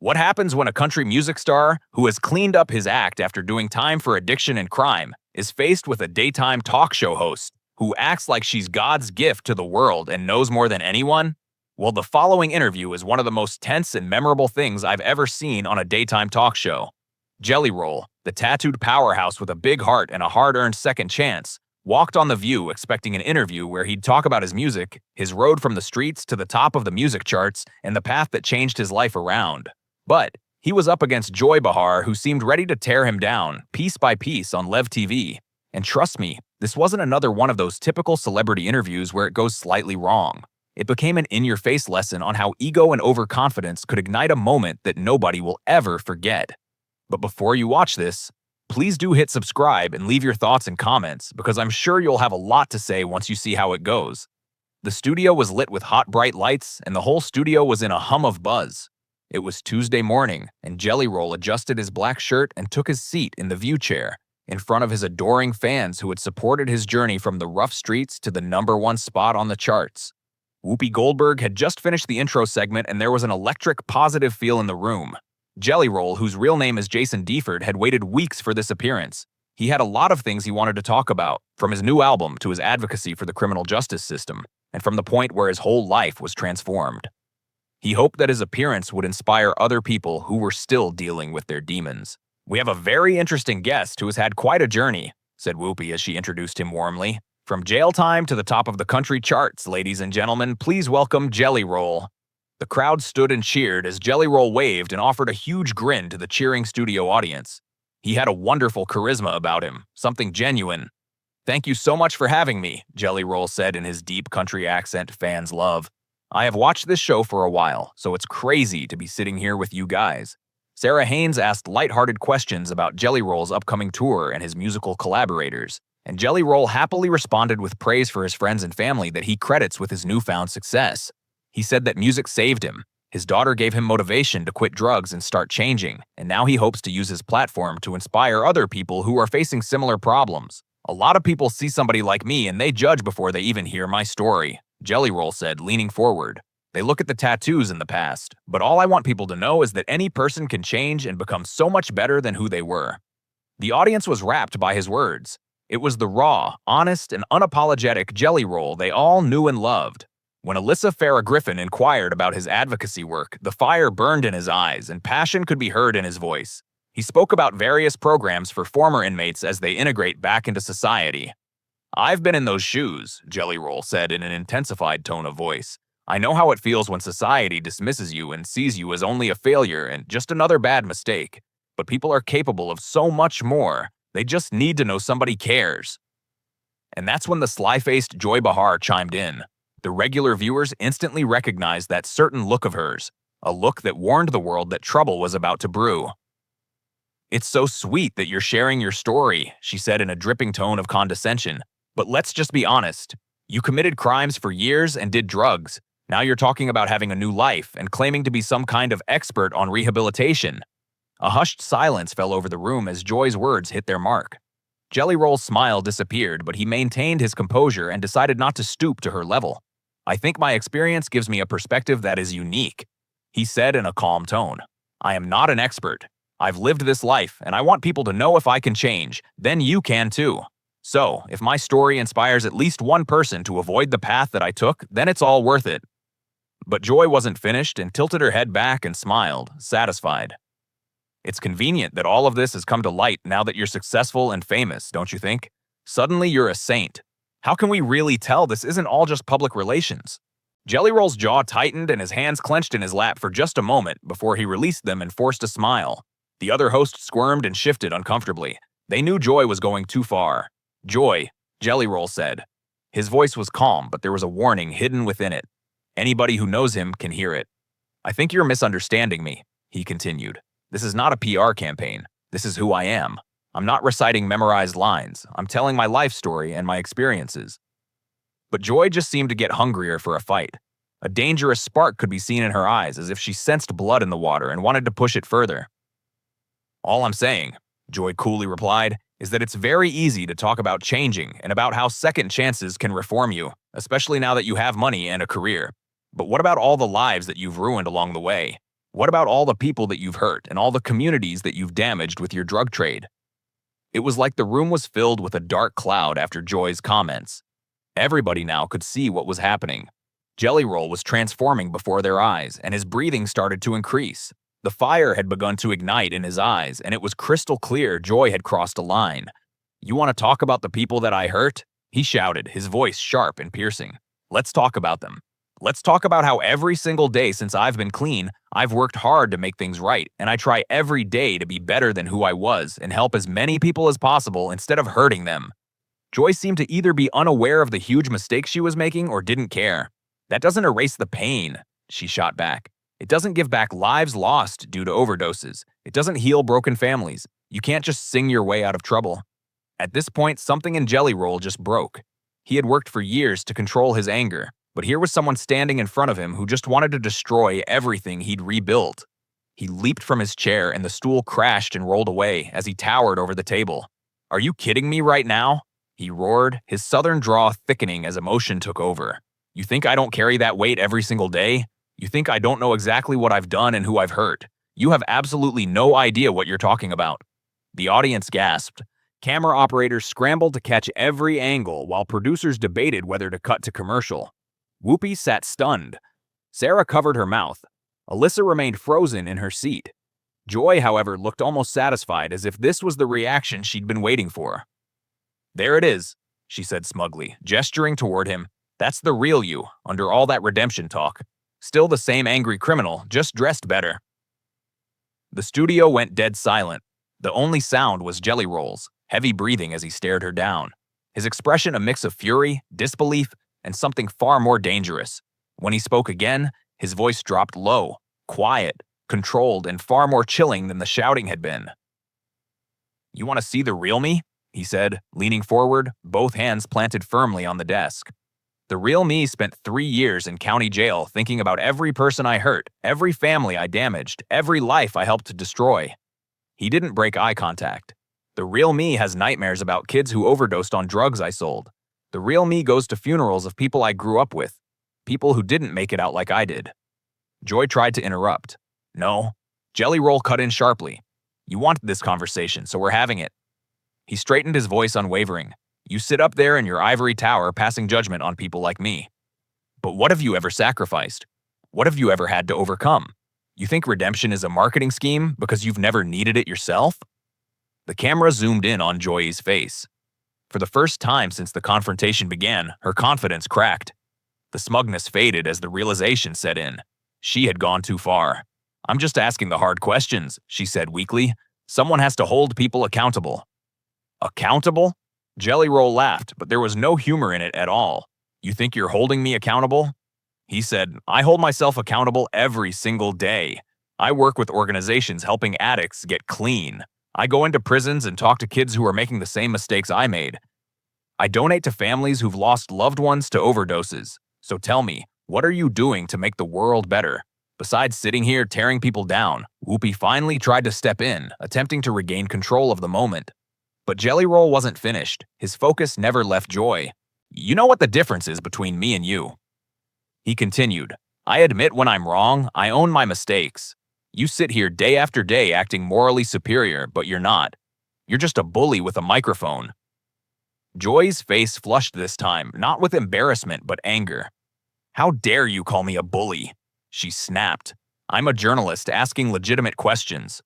What happens when a country music star, who has cleaned up his act after doing time for addiction and crime, is faced with a daytime talk show host who acts like she's God's gift to the world and knows more than anyone? Well, the following interview is one of the most tense and memorable things I've ever seen on a daytime talk show. Jelly Roll, the tattooed powerhouse with a big heart and a hard-earned second chance, walked on The View expecting an interview where he'd talk about his music, his road from the streets to the top of the music charts, and the path that changed his life around. But he was up against Joy Behar, who seemed ready to tear him down, piece by piece, on Lev TV. And trust me, this wasn't another one of those typical celebrity interviews where it goes slightly wrong. It became an in-your-face lesson on how ego and overconfidence could ignite a moment that nobody will ever forget. But before you watch this, please do hit subscribe and leave your thoughts and comments, because I'm sure you'll have a lot to say once you see how it goes. The studio was lit with hot, bright lights, and the whole studio was in a hum of buzz. It was Tuesday morning, and Jelly Roll adjusted his black shirt and took his seat in the View chair, in front of his adoring fans who had supported his journey from the rough streets to the #1 spot on the charts. Whoopi Goldberg had just finished the intro segment, and there was an electric, positive feel in the room. Jelly Roll, whose real name is Jason Deford, had waited weeks for this appearance. He had a lot of things he wanted to talk about, from his new album to his advocacy for the criminal justice system, and from the point where his whole life was transformed. He hoped that his appearance would inspire other people who were still dealing with their demons. "We have a very interesting guest who has had quite a journey," said Whoopi as she introduced him warmly. "From jail time to the top of the country charts, ladies and gentlemen, please welcome Jelly Roll." The crowd stood and cheered as Jelly Roll waved and offered a huge grin to the cheering studio audience. He had a wonderful charisma about him, something genuine. "Thank you so much for having me," Jelly Roll said in his deep country accent fans love. "I have watched this show for a while, so it's crazy to be sitting here with you guys." Sarah Haynes asked lighthearted questions about Jelly Roll's upcoming tour and his musical collaborators, and Jelly Roll happily responded with praise for his friends and family that he credits with his newfound success. He said that music saved him. His daughter gave him motivation to quit drugs and start changing, and now he hopes to use his platform to inspire other people who are facing similar problems. "A lot of people see somebody like me and they judge before they even hear my story," Jelly Roll said, leaning forward. "They look at the tattoos in the past, but all I want people to know is that any person can change and become so much better than who they were." The audience was rapt by his words. It was the raw, honest, and unapologetic Jelly Roll they all knew and loved. When Alyssa Farah Griffin inquired about his advocacy work, the fire burned in his eyes and passion could be heard in his voice. He spoke about various programs for former inmates as they integrate back into society. "I've been in those shoes," Jelly Roll said in an intensified tone of voice. "I know how it feels when society dismisses you and sees you as only a failure and just another bad mistake. But people are capable of so much more. They just need to know somebody cares." And that's when the sly-faced Joy Behar chimed in. The regular viewers instantly recognized that certain look of hers, a look that warned the world that trouble was about to brew. "It's so sweet that you're sharing your story," she said in a dripping tone of condescension. "But let's just be honest. You committed crimes for years and did drugs. Now you're talking about having a new life and claiming to be some kind of expert on rehabilitation." A hushed silence fell over the room as Joy's words hit their mark. Jelly Roll's smile disappeared, but he maintained his composure and decided not to stoop to her level. "I think my experience gives me a perspective that is unique," he said in a calm tone. "I am not an expert. I've lived this life, and I want people to know if I can change, then you can too. So, if my story inspires at least one person to avoid the path that I took, then it's all worth it." But Joy wasn't finished and tilted her head back and smiled, satisfied. "It's convenient that all of this has come to light now that you're successful and famous, don't you think? Suddenly you're a saint. How can we really tell this isn't all just public relations?" Jelly Roll's jaw tightened and his hands clenched in his lap for just a moment before he released them and forced a smile. The other host squirmed and shifted uncomfortably. They knew Joy was going too far. "Joy," Jelly Roll said. His voice was calm, but there was a warning hidden within it. Anybody who knows him can hear it. "I think you're misunderstanding me," he continued. "This is not a PR campaign. This is who I am. I'm not reciting memorized lines. I'm telling my life story and my experiences." But Joy just seemed to get hungrier for a fight. A dangerous spark could be seen in her eyes, as if she sensed blood in the water and wanted to push it further. "All I'm saying," Joy coolly replied, "is that it's very easy to talk about changing and about how second chances can reform you, especially now that you have money and a career. But what about all the lives that you've ruined along the way? What about all the people that you've hurt and all the communities that you've damaged with your drug trade? It was like the room was filled with a dark cloud after Joy's comments. Everybody now could see what was happening. Jelly Roll was transforming before their eyes, and his breathing started to increase. The fire had begun to ignite in his eyes, and it was crystal clear Joy had crossed a line. "You want to talk about the people that I hurt?" he shouted, his voice sharp and piercing. "Let's talk about them. Let's talk about how every single day since I've been clean, I've worked hard to make things right, and I try every day to be better than who I was and help as many people as possible instead of hurting them." Joy seemed to either be unaware of the huge mistakes she was making or didn't care. "That doesn't erase the pain," she shot back. "It doesn't give back lives lost due to overdoses. It doesn't heal broken families. You can't just sing your way out of trouble." At this point, something in Jelly Roll just broke. He had worked for years to control his anger, but here was someone standing in front of him who just wanted to destroy everything he'd rebuilt. He leaped from his chair and the stool crashed and rolled away as he towered over the table. "Are you kidding me right now?" he roared, his southern drawl thickening as emotion took over. "You think I don't carry that weight every single day? You think I don't know exactly what I've done and who I've hurt? You have absolutely no idea what you're talking about." The audience gasped. Camera operators scrambled to catch every angle while producers debated whether to cut to commercial. Whoopi sat stunned. Sarah covered her mouth. Alyssa remained frozen in her seat. Joy, however, looked almost satisfied, as if this was the reaction she'd been waiting for. "There it is," she said smugly, gesturing toward him. "That's the real you, under all that redemption talk. Still the same angry criminal, just dressed better." The studio went dead silent. The only sound was Jelly Roll's heavy breathing as he stared her down. His expression a mix of fury, disbelief, and something far more dangerous. When he spoke again, his voice dropped low, quiet, controlled, and far more chilling than the shouting had been. "You want to see the real me?" he said, leaning forward, both hands planted firmly on the desk. "The real me spent 3 years in county jail thinking about every person I hurt, every family I damaged, every life I helped to destroy." He didn't break eye contact. "The real me has nightmares about kids who overdosed on drugs I sold. The real me goes to funerals of people I grew up with, people who didn't make it out like I did." Joy tried to interrupt. "No." Jelly Roll cut in sharply. "You wanted this conversation, so we're having it." He straightened his voice unwavering. "You sit up there in your ivory tower passing judgment on people like me. But what have you ever sacrificed? What have you ever had to overcome? You think redemption is a marketing scheme because you've never needed it yourself?" The camera zoomed in on Joy's face. For the first time since the confrontation began, her confidence cracked. The smugness faded as the realization set in. She had gone too far. "I'm just asking the hard questions," she said weakly. "Someone has to hold people accountable." "Accountable?" Jelly Roll laughed, but there was no humor in it at all. "You think you're holding me accountable?" He said, "I hold myself accountable every single day. I work with organizations helping addicts get clean. I go into prisons and talk to kids who are making the same mistakes I made. I donate to families who've lost loved ones to overdoses. So tell me, what are you doing to make the world better? Besides sitting here tearing people down?" Whoopi finally tried to step in, attempting to regain control of the moment. But Jelly Roll wasn't finished. His focus never left Joy. "You know what the difference is between me and you." He continued, "I admit when I'm wrong, I own my mistakes. You sit here day after day acting morally superior, but you're not. You're just a bully with a microphone." Joy's face flushed this time, not with embarrassment, but anger. "How dare you call me a bully?" she snapped. "I'm a journalist asking legitimate questions."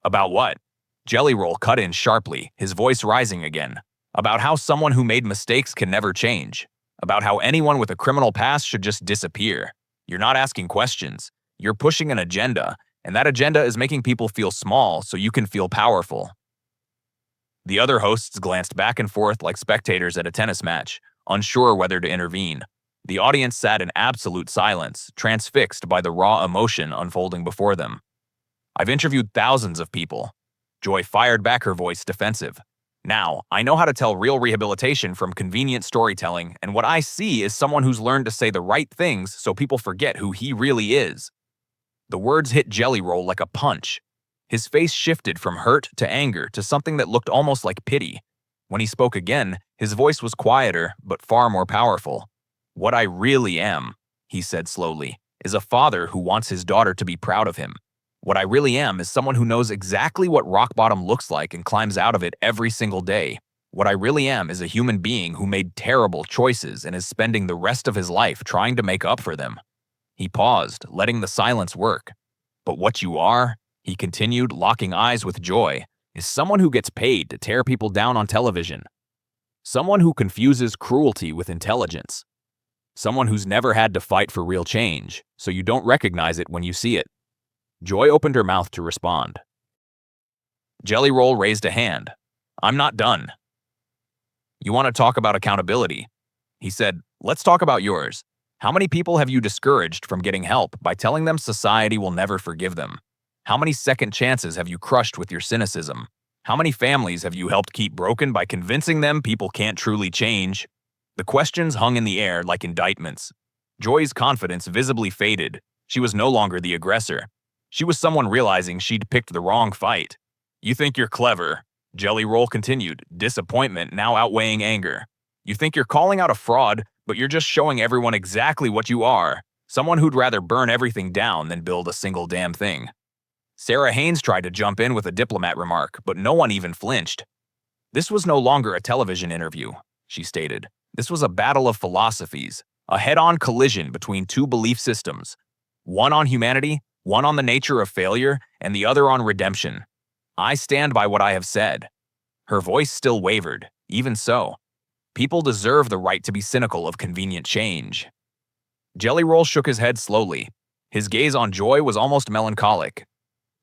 "About what?" Jelly Roll cut in sharply, his voice rising again. "About how someone who made mistakes can never change. About how anyone with a criminal past should just disappear. You're not asking questions. You're pushing an agenda, and that agenda is making people feel small so you can feel powerful." The other hosts glanced back and forth like spectators at a tennis match, unsure whether to intervene. The audience sat in absolute silence, transfixed by the raw emotion unfolding before them. "I've interviewed thousands of people." Joy fired back, her voice defensive. "Now, I know how to tell real rehabilitation from convenient storytelling, and what I see is someone who's learned to say the right things so people forget who he really is." The words hit Jelly Roll like a punch. His face shifted from hurt to anger to something that looked almost like pity. When he spoke again, his voice was quieter but far more powerful. "What I really am," he said slowly, is a father who wants his daughter to be proud of him. What I really am is someone who knows exactly what rock bottom looks like and climbs out of it every single day. What I really am is a human being who made terrible choices and is spending the rest of his life trying to make up for them." He paused, letting the silence work. "But what you are," he continued, locking eyes with Joy, "is someone who gets paid to tear people down on television. Someone who confuses cruelty with intelligence. Someone who's never had to fight for real change, so you don't recognize it when you see it." Joy opened her mouth to respond. Jelly Roll raised a hand. "I'm not done." "You want to talk about accountability?" He said, "Let's talk about yours. How many people have you discouraged from getting help by telling them society will never forgive them? How many second chances have you crushed with your cynicism? How many families have you helped keep broken by convincing them people can't truly change?" The questions hung in the air like indictments. Joy's confidence visibly faded. She was no longer the aggressor. She was someone realizing she'd picked the wrong fight. "You think you're clever," Jelly Roll continued, disappointment now outweighing anger. "You think you're calling out a fraud, but you're just showing everyone exactly what you are. Someone who'd rather burn everything down than build a single damn thing." Sarah Haynes tried to jump in with a diplomat remark, but no one even flinched. "This was no longer a television interview," she stated. "This was a battle of philosophies, a head-on collision between two belief systems. One on humanity, one on the nature of failure, and the other on redemption. I stand by what I have said." Her voice still wavered. Even so, people deserve the right to be cynical of convenient change. Jelly Roll shook his head slowly. His gaze on Joy was almost melancholic.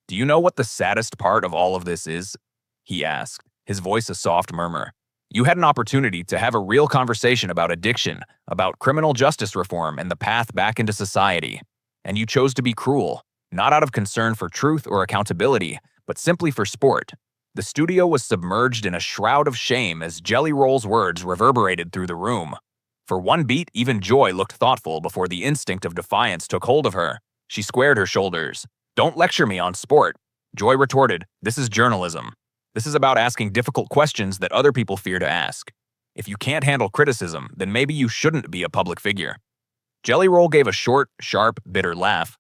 "Do you know what the saddest part of all of this is?" he asked, his voice a soft murmur. "You had an opportunity to have a real conversation about addiction, about criminal justice reform and the path back into society. And you chose to be cruel, not out of concern for truth or accountability, but simply for sport." The studio was submerged in a shroud of shame as Jelly Roll's words reverberated through the room. For one beat, even Joy looked thoughtful before the instinct of defiance took hold of her. She squared her shoulders. "Don't lecture me on sport," Joy retorted. "This is journalism. This is about asking difficult questions that other people fear to ask. If you can't handle criticism, then maybe you shouldn't be a public figure." Jelly Roll gave a short, sharp, bitter laugh.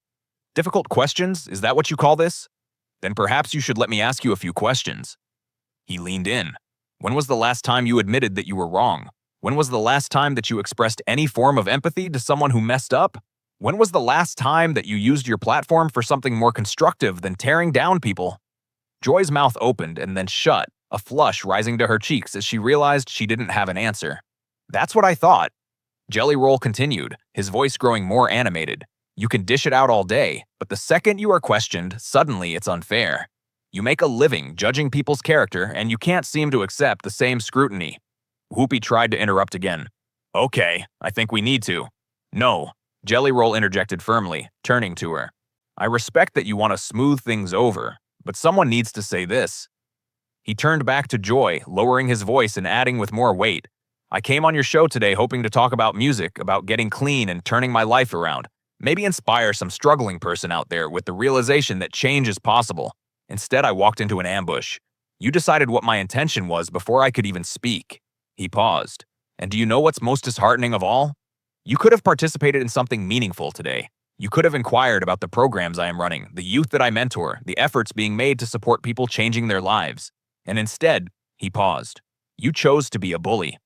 "Difficult questions? Is that what you call this? Then perhaps you should let me ask you a few questions." He leaned in. "When was the last time you admitted that you were wrong? When was the last time that you expressed any form of empathy to someone who messed up? When was the last time that you used your platform for something more constructive than tearing down people?" Joy's mouth opened and then shut, a flush rising to her cheeks as she realized she didn't have an answer. "That's what I thought," Jelly Roll continued, his voice growing more animated. "You can dish it out all day, but the second you are questioned, suddenly it's unfair. You make a living judging people's character, and you can't seem to accept the same scrutiny." Whoopi tried to interrupt again. "Okay, I think we need to." "No," Jelly Roll interjected firmly, turning to her. "I respect that you want to smooth things over, but someone needs to say this." He turned back to Joy, lowering his voice and adding with more weight. "I came on your show today hoping to talk about music, about getting clean and turning my life around. Maybe inspire some struggling person out there with the realization that change is possible. Instead, I walked into an ambush. You decided what my intention was before I could even speak." He paused. "And do you know what's most disheartening of all? You could have participated in something meaningful today. You could have inquired about the programs I am running, the youth that I mentor, the efforts being made to support people changing their lives. And instead," he paused, "you chose to be a bully."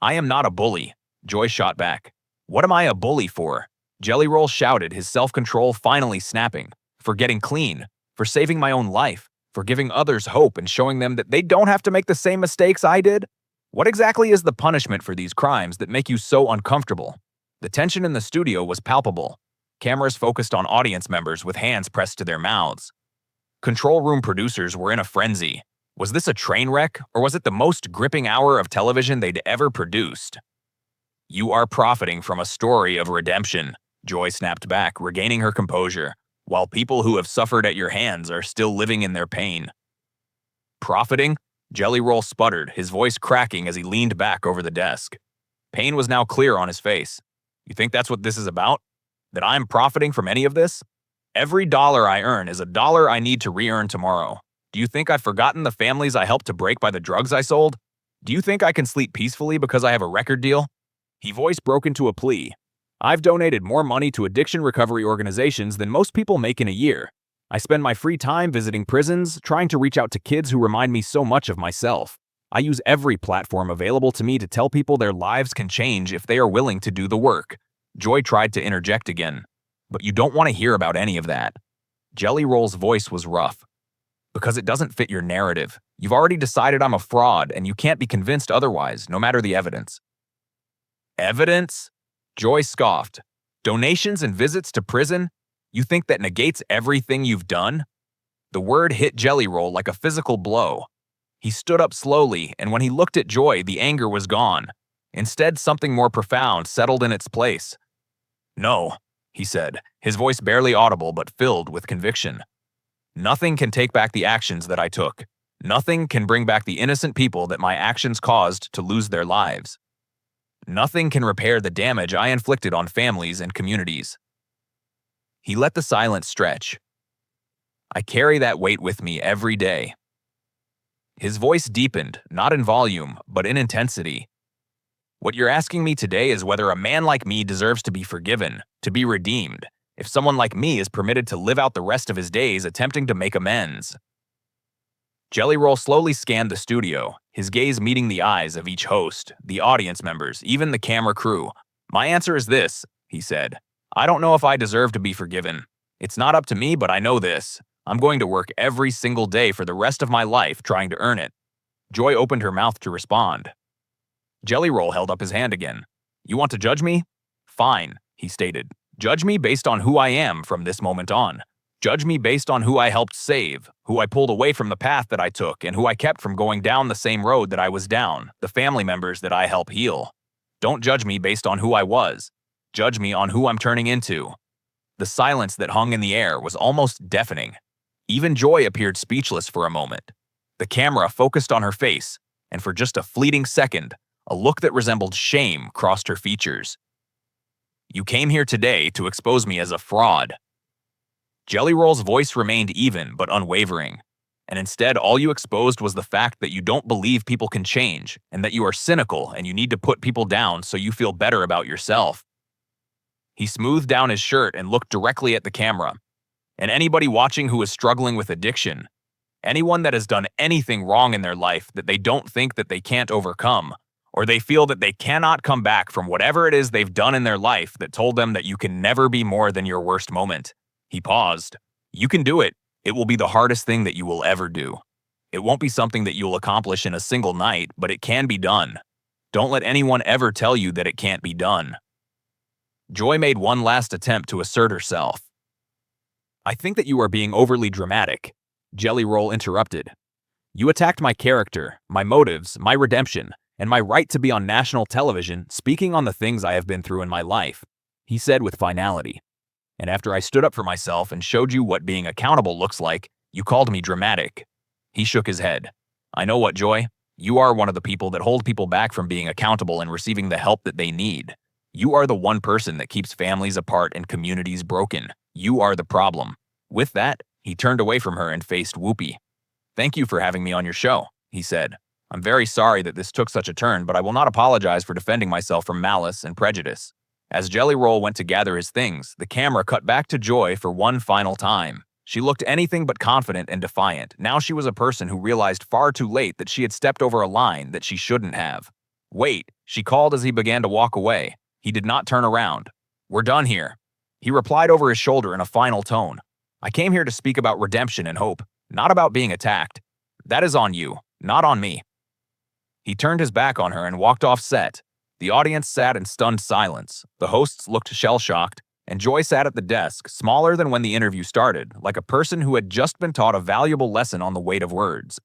"I am not a bully," Joy shot back. "What am I a bully for?" Jelly Roll shouted, his self-control finally snapping. "For getting clean, for saving my own life, for giving others hope and showing them that they don't have to make the same mistakes I did? What exactly is the punishment for these crimes that make you so uncomfortable?" The tension in the studio was palpable. Cameras focused on audience members with hands pressed to their mouths. Control room producers were in a frenzy. Was this a train wreck, or was it the most gripping hour of television they'd ever produced? "You are profiting from a story of redemption," Joy snapped back, regaining her composure, "while people who have suffered at your hands are still living in their pain." "Profiting?" Jelly Roll sputtered, his voice cracking as he leaned back over the desk. Pain was now clear on his face. "You think that's what this is about? That I'm profiting from any of this? Every dollar I earn is a dollar I need to re-earn tomorrow. Do you think I've forgotten the families I helped to break by the drugs I sold? Do you think I can sleep peacefully because I have a record deal?" He voice broke into a plea. I've donated more money to addiction recovery organizations than most people make in a year. I spend my free time visiting prisons, trying to reach out to kids who remind me so much of myself. I use every platform available to me to tell people their lives can change if they are willing to do the work. Joy tried to interject again. But you don't want to hear about any of that. Jelly Roll's voice was rough. Because it doesn't fit your narrative. You've already decided I'm a fraud, and you can't be convinced otherwise, no matter the evidence. Evidence? Joy scoffed. Donations and visits to prison? You think that negates everything you've done? The word hit Jelly Roll like a physical blow. He stood up slowly, and when he looked at Joy, the anger was gone. Instead, something more profound settled in its place. No, he said, his voice barely audible but filled with conviction. Nothing can take back the actions that I took. Nothing can bring back the innocent people that my actions caused to lose their lives. Nothing can repair the damage I inflicted on families and communities. He let the silence stretch. I carry that weight with me every day. His voice deepened, not in volume, but in intensity. What you're asking me today is whether a man like me deserves to be forgiven, to be redeemed, if someone like me is permitted to live out the rest of his days attempting to make amends. Jelly Roll slowly scanned the studio, his gaze meeting the eyes of each host, the audience members, even the camera crew. My answer is this, he said. I don't know if I deserve to be forgiven. It's not up to me, but I know this. I'm going to work every single day for the rest of my life trying to earn it. Joy opened her mouth to respond. Jelly Roll held up his hand again. You want to judge me? Fine, he stated. Judge me based on who I am from this moment on. Judge me based on who I helped save, who I pulled away from the path that I took, and who I kept from going down the same road that I was down, the family members that I help heal. Don't judge me based on who I was. Judge me on who I'm turning into. The silence that hung in the air was almost deafening. Even Joy appeared speechless for a moment. The camera focused on her face, and for just a fleeting second, a look that resembled shame crossed her features. You came here today to expose me as a fraud. Jelly Roll's voice remained even but unwavering, and instead all you exposed was the fact that you don't believe people can change, and that you are cynical and you need to put people down so you feel better about yourself. He smoothed down his shirt and looked directly at the camera. And anybody watching who is struggling with addiction, anyone that has done anything wrong in their life that they don't think that they can't overcome, or they feel that they cannot come back from whatever it is they've done in their life that told them that you can never be more than your worst moment. He paused. You can do it. It will be the hardest thing that you will ever do. It won't be something that you'll accomplish in a single night, but it can be done. Don't let anyone ever tell you that it can't be done. Joy made one last attempt to assert herself. I think that you are being overly dramatic, Jelly Roll interrupted. You attacked my character, my motives, my redemption, and my right to be on national television speaking on the things I have been through in my life, he said with finality. And after I stood up for myself and showed you what being accountable looks like, you called me dramatic. He shook his head. I know what, Joy. You are one of the people that hold people back from being accountable and receiving the help that they need. You are the one person that keeps families apart and communities broken. You are the problem. With that, he turned away from her and faced Whoopi. Thank you for having me on your show, he said. I'm very sorry that this took such a turn, but I will not apologize for defending myself from malice and prejudice. As Jelly Roll went to gather his things, the camera cut back to Joy for one final time. She looked anything but confident and defiant. Now she was a person who realized far too late that she had stepped over a line that she shouldn't have. Wait, she called as he began to walk away. He did not turn around. We're done here. He replied over his shoulder in a final tone. I came here to speak about redemption and hope, not about being attacked. That is on you, not on me. He turned his back on her and walked off set. The audience sat in stunned silence. The hosts looked shell-shocked, and Joy sat at the desk, smaller than when the interview started, like a person who had just been taught a valuable lesson on the weight of words.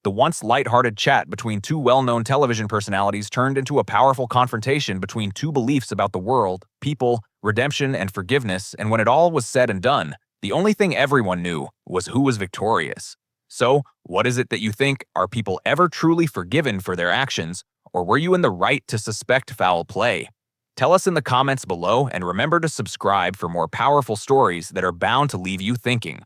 The once light-hearted chat between two well-known television personalities turned into a powerful confrontation between two beliefs about the world, people, redemption, and forgiveness, and when it all was said and done, the only thing everyone knew was who was victorious. So, what is it that you think? Are people ever truly forgiven for their actions, or were you in the right to suspect foul play? Tell us in the comments below, and remember to subscribe for more powerful stories that are bound to leave you thinking.